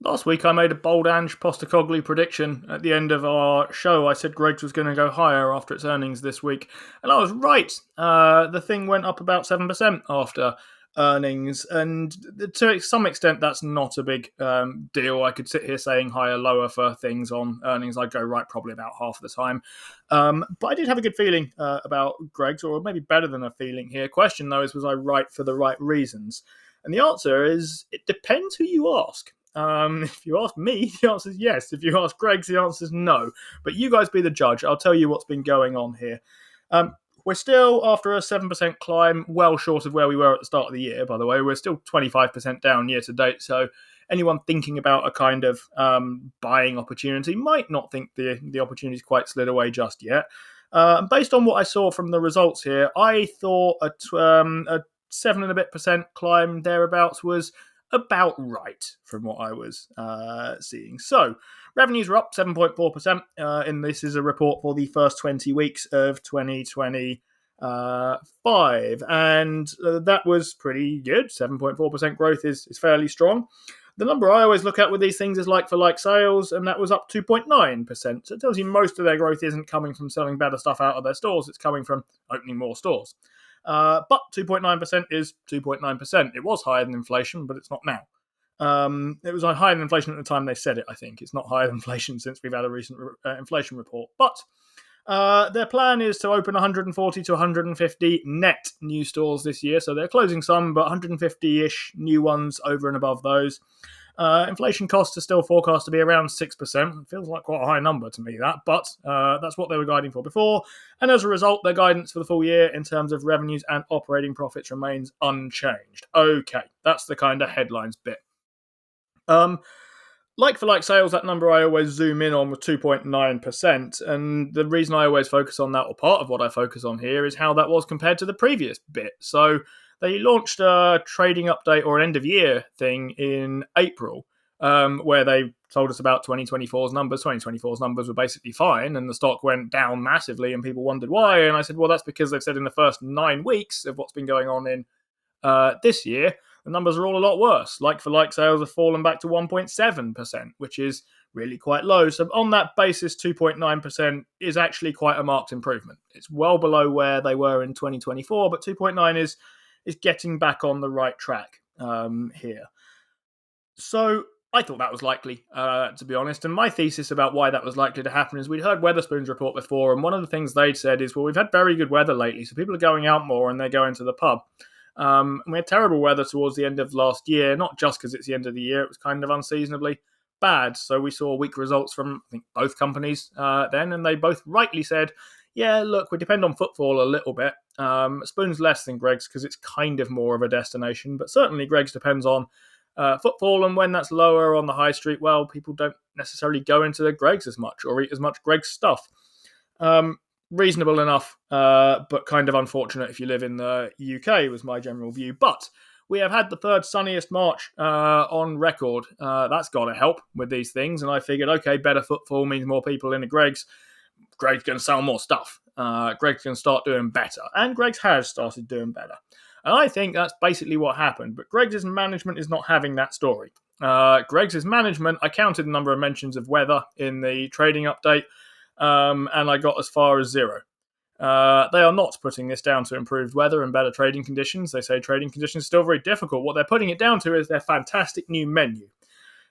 Last week, I made a bold Ange Postacoglu prediction at the end of our show. I said Greggs was going to go higher after its earnings this week, and I was right. The thing went up about 7% after earnings, and to some extent, that's not a big deal. I could sit here saying higher, lower for things on earnings. I'd go right probably about half of the time. But I did have a good feeling about Greggs, or maybe better than a feeling here. Question, though, is was I right for the right reasons? And the answer is it depends who you ask. If you ask me, the answer is yes. If you ask Greg's, the answer is no. But you guys be the judge. I'll tell you what's been going on here. We're still, after a 7% climb, well short of where we were at the start of the year, by the way. We're still 25% down year to date. So anyone thinking about a kind of buying opportunity might not think the opportunity's quite slid away just yet. Based on what I saw from the results here, I thought a 7 and a bit percent climb thereabouts was about right from what I was seeing. So revenues were up 7.4%, and this is a report for the first 20 weeks of 2025, and that was pretty good. 7.4% growth is fairly strong. The number I always look at with these things is like-for-like sales, and that was up 2.9%. So it tells you most of their growth isn't coming from selling better stuff out of their stores, it's coming from opening more stores. But 2.9% is 2.9%. It was higher than inflation, but it's not now. It was higher than inflation at the time they said it, I think. It's not higher than inflation since we've had a recent inflation report. But their plan is to open 140 to 150 net new stores this year. So they're closing some, but 150-ish new ones over and above those. Inflation costs are still forecast to be around 6%. It feels like quite a high number to me, but that's what they were guiding for before. And as a result, their guidance for the full year in terms of revenues and operating profits remains unchanged. Okay, that's the kind of headlines bit. Like-for-like sales, that number I always zoom in on was 2.9%. And the reason I always focus on that, or part of what I focus on here, is how that was compared to the previous bit. So they launched a trading update or an end-of-year thing in April, where they told us about 2024's numbers. 2024's numbers were basically fine, and the stock went down massively, and people wondered why. And I said, well, that's because they've said in the first 9 weeks of what's been going on in this year, the numbers are all a lot worse. Like-for-like sales have fallen back to 1.7%, which is really quite low. So on that basis, 2.9% is actually quite a marked improvement. It's well below where they were in 2024, but 2.9 is getting back on the right track here. So I thought that was likely, to be honest. And my thesis about why that was likely to happen is we'd heard Weatherspoon's report before, and one of the things they'd said is, well, we've had very good weather lately, so people are going out more and they're going to the pub. And we had terrible weather towards the end of last year, not just because it's the end of the year, it was kind of unseasonably bad. So we saw weak results from, I think, both companies then, and they both rightly said, yeah, look, we depend on footfall a little bit. Spoon's less than Greggs because it's kind of more of a destination, but certainly Greggs depends on footfall, and when that's lower on the high street, well, people don't necessarily go into the Greggs as much or eat as much Greggs stuff. Reasonable enough, but kind of unfortunate if you live in the UK, was my general view. But we have had the third sunniest March on record. That's got to help with these things. And I figured, okay, better footfall means more people in the Greggs. Greggs going to sell more stuff. Greggs going to start doing better. And Greggs has started doing better. And I think that's basically what happened. But Greggs' management is not having that story. Greggs' management, I counted the number of mentions of weather in the trading update, and I got as far as 0. They are not putting this down to improved weather and better trading conditions. They say trading conditions are still very difficult. What they're putting it down to is their fantastic new menu.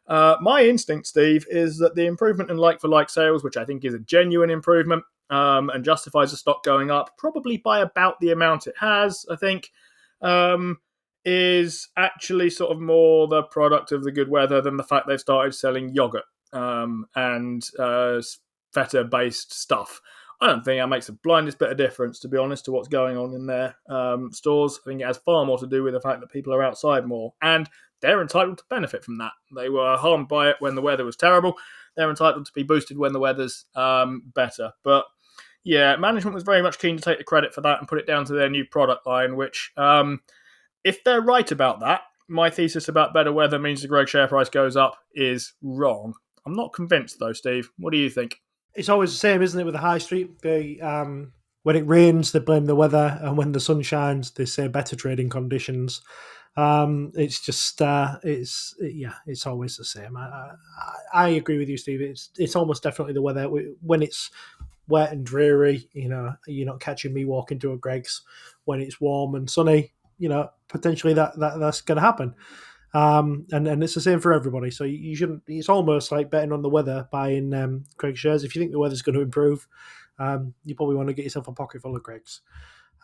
My instinct, Steve, is that the improvement in like-for-like sales, which I think is a genuine improvement and justifies the stock going up, probably by about the amount it has, I think, is actually sort of more the product of the good weather than the fact they've started selling yogurt and feta-based stuff. I don't think that makes the blindest bit of difference, to be honest, to what's going on in their stores. I think it has far more to do with the fact that people are outside more, and they're entitled to benefit from that. They were harmed by it when the weather was terrible. They're entitled to be boosted when the weather's better. But yeah, management was very much keen to take the credit for that and put it down to their new product line, which, if they're right about that, my thesis about better weather means the Greggs share price goes up is wrong. I'm not convinced, though, Steve. What do you think? It's always the same, isn't it, with the high street? When it rains, they blame the weather, and when the sun shines, they say better trading conditions. It's just it's always the same. I agree with you, Steve. It's almost definitely the weather. When it's wet and dreary, you're not catching me walking to a Greg's. When it's warm and sunny, potentially that's going to happen. And it's the same for everybody. So you shouldn't. It's almost like betting on the weather, buying Greg's shares. If you think the weather's going to improve, you probably want to get yourself a pocket full of Greg's.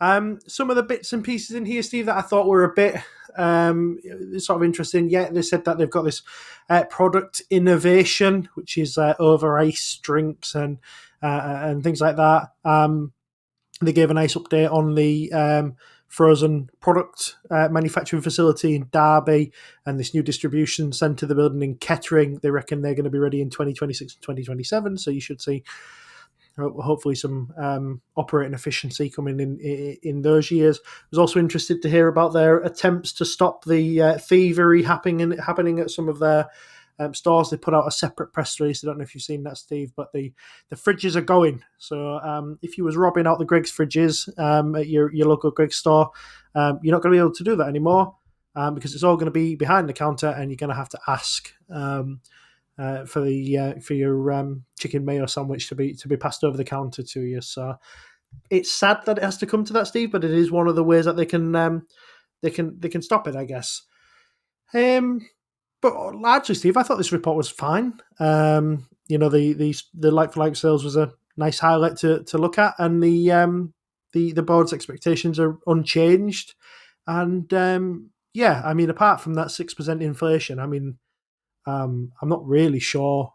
Some of the bits and pieces in here, Steve, that I thought were a bit sort of interesting. Yeah, they said that they've got this product innovation, which is over ice drinks and things like that. They gave a nice update on the frozen product manufacturing facility in Derby and this new distribution centre they're building in Kettering. They reckon they're going to be ready in 2026 and 2027. So you should see hopefully some operating efficiency coming in those years. I was also interested to hear about their attempts to stop the thievery happening at some of their stores. They put out a separate press release. I don't know if you've seen that, Steve, but the fridges are going. So if you was robbing out the Greggs fridges at your local Greggs store, you're not going to be able to do that anymore because it's all going to be behind the counter, and you're going to have to ask for your chicken mayo sandwich to be passed over the counter to you. So it's sad that it has to come to that, Steve, but it is one of the ways that they can stop it, I guess. But largely, Steve, I thought this report was fine. The like-for-like sales was a nice highlight to look at, and the board's expectations are unchanged. And apart from that 6% inflation, I'm not really sure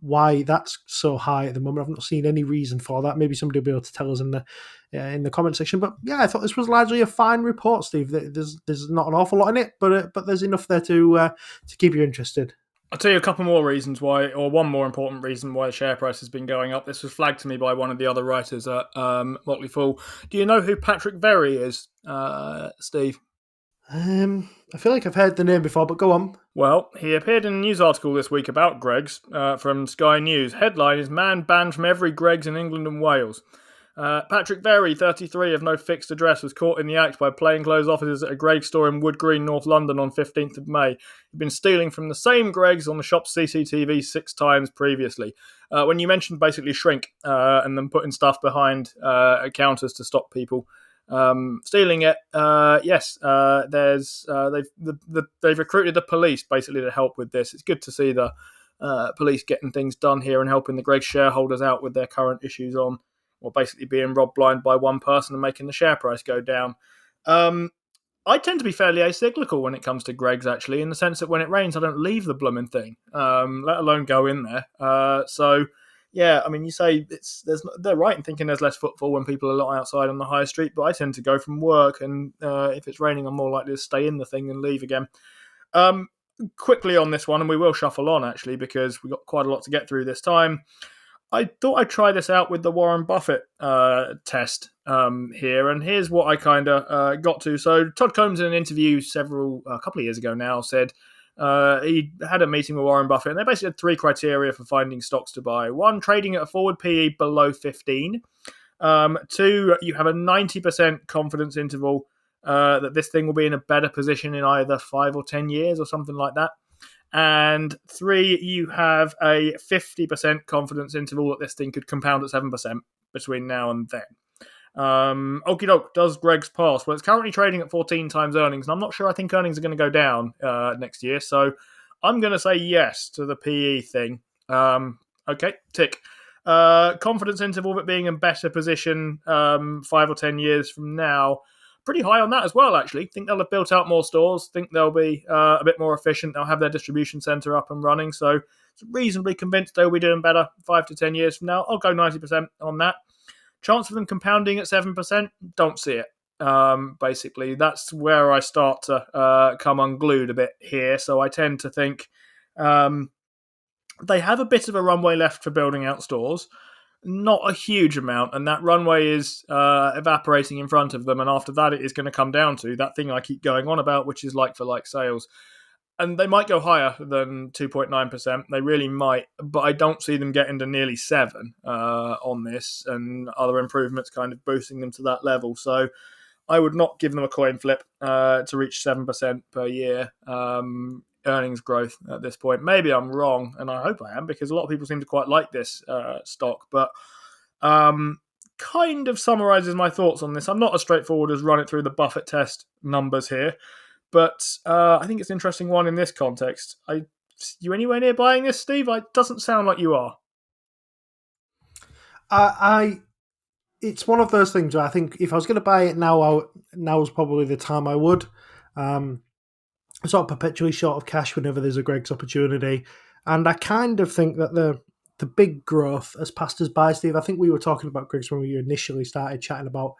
why that's so high at the moment. I've not seen any reason for that. Maybe somebody will be able to tell us in the comment section. But yeah, I thought this was largely a fine report, Steve. There's not an awful lot in it, but there's enough there to keep you interested. I'll tell you a couple more reasons why, or one more important reason why the share price has been going up. This was flagged to me by one of the other writers at Motley Fool. Do you know who Patrick Very is, Steve? I feel like I've heard the name before, but go on. Well, he appeared in a news article this week about Greggs from Sky News. Headline is "Man Banned from Every Greggs in England and Wales." Patrick Very, 33, of no fixed address, was caught in the act by plainclothes officers at a Greggs store in Wood Green, North London on 15th of May. He'd been stealing from the same Greggs on the shop's CCTV 6 times previously. When you mentioned basically shrink and then putting stuff behind counters to stop people stealing it, they've recruited the police basically to help with this. It's good to see the police getting things done here and helping the Greggs shareholders out with their current issues on, or basically being robbed blind by one person and making the share price go down. I tend to be fairly acyclical when it comes to Greggs, actually, in the sense that when it rains, I don't leave the blooming thing, let alone go in there. Yeah, you say they're right in thinking there's less footfall when people are not outside on the high street, but I tend to go from work, and if it's raining, I'm more likely to stay in the thing and leave again. Quickly on this one, and we will shuffle on, actually, because we've got quite a lot to get through this time. I thought I'd try this out with the Warren Buffett test here, and here's what I kind of got to. So Todd Combs, in an interview a couple of years ago now, said he had a meeting with Warren Buffett, and they basically had 3 criteria for finding stocks to buy. 1, trading at a forward PE below 15. 2, you have a 90% confidence interval that this thing will be in a better position in either 5 or 10 years or something like that. And 3, you have a 50% confidence interval that this thing could compound at 7% between now and then. Okie doke, does Greggs pass? Well, it's currently trading at 14 times earnings, and I'm not sure I think earnings are going to go down next year, so I'm going to say yes to the PE thing. Okay, tick. Confidence interval of it being in better position 5 or 10 years from now. Pretty high on that as well, actually. Think they'll have built out more stores. Think they'll be a bit more efficient. They'll have their distribution centre up and running. So reasonably convinced they'll be doing better 5 to 10 years from now. I'll go 90% on that. Chance of them compounding at 7%? Don't see it. Basically, that's where I start to come unglued a bit here. So I tend to think they have a bit of a runway left for building out stores. Not a huge amount, and that runway is evaporating in front of them, and after that it is going to come down to that thing I keep going on about, which is like-for-like sales. And they might go higher than 2.9%, they really might, but I don't see them getting to nearly 7 on this, and other improvements kind of boosting them to that level. So I would not give them a coin flip to reach 7% per year earnings growth at this point. Maybe I'm wrong, and I hope I am, because a lot of people seem to quite like this stock. But kind of summarizes my thoughts on this. I'm not as straightforward as run it through the Buffett test numbers here, but I think it's an interesting one in this context. You anywhere near buying this, Steve? It doesn't sound like you are. It's one of those things where I think if I was going to buy it now, now's probably the time I would. I'm sort of perpetually short of cash whenever there's a Greg's opportunity, and I kind of think that the big growth has passed us by, Steve. I think we were talking about Greg's when we initially started chatting about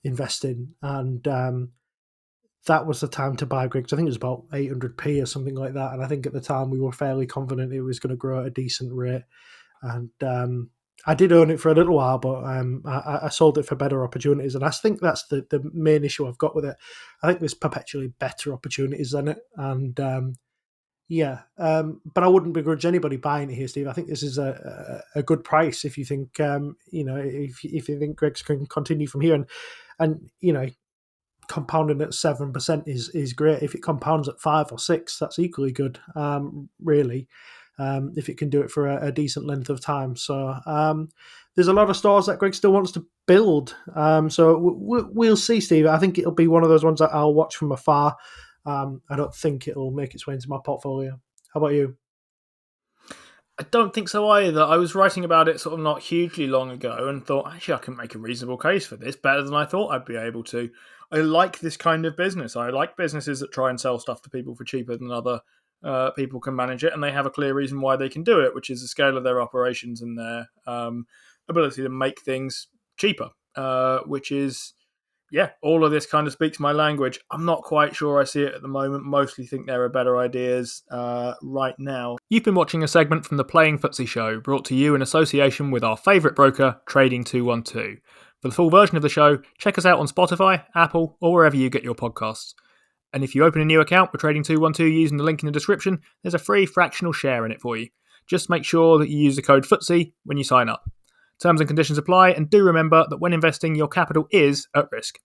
investing, and that was the time to buy Greg's. I think it was about 800p or something like that, and I think at the time we were fairly confident it was going to grow at a decent rate, and I did own it for a little while, but I sold it for better opportunities, and I think that's the main issue I've got with it. I think there's perpetually better opportunities than it, and but I wouldn't begrudge anybody buying it here, Steve. I think this is a good price if you think if you think Greg's can continue from here, and compounding at 7% is great. If it compounds at 5 or 6, that's equally good. Really. If it can do it for a decent length of time. So there's a lot of stores that Greg still wants to build. So we'll see, Steve. I think it'll be one of those ones that I'll watch from afar. I don't think it'll make its way into my portfolio. How about you? I don't think so either. I was writing about it sort of not hugely long ago and thought, actually, I can make a reasonable case for this, better than I thought I'd be able to. I like this kind of business. I like businesses that try and sell stuff to people for cheaper than other people can manage it, and they have a clear reason why they can do it, which is the scale of their operations and their ability to make things cheaper, which is, all of this kind of speaks my language. I'm not quite sure I see it at the moment. Mostly think there are better ideas right now. You've been watching a segment from the Playing FTSE show, brought to you in association with our favourite broker, Trading 212. For the full version of the show, check us out on Spotify, Apple, or wherever you get your podcasts. And if you open a new account with Trading 212 using the link in the description, there's a free fractional share in it for you. Just make sure that you use the code FTSE when you sign up. Terms and conditions apply, and do remember that when investing, your capital is at risk.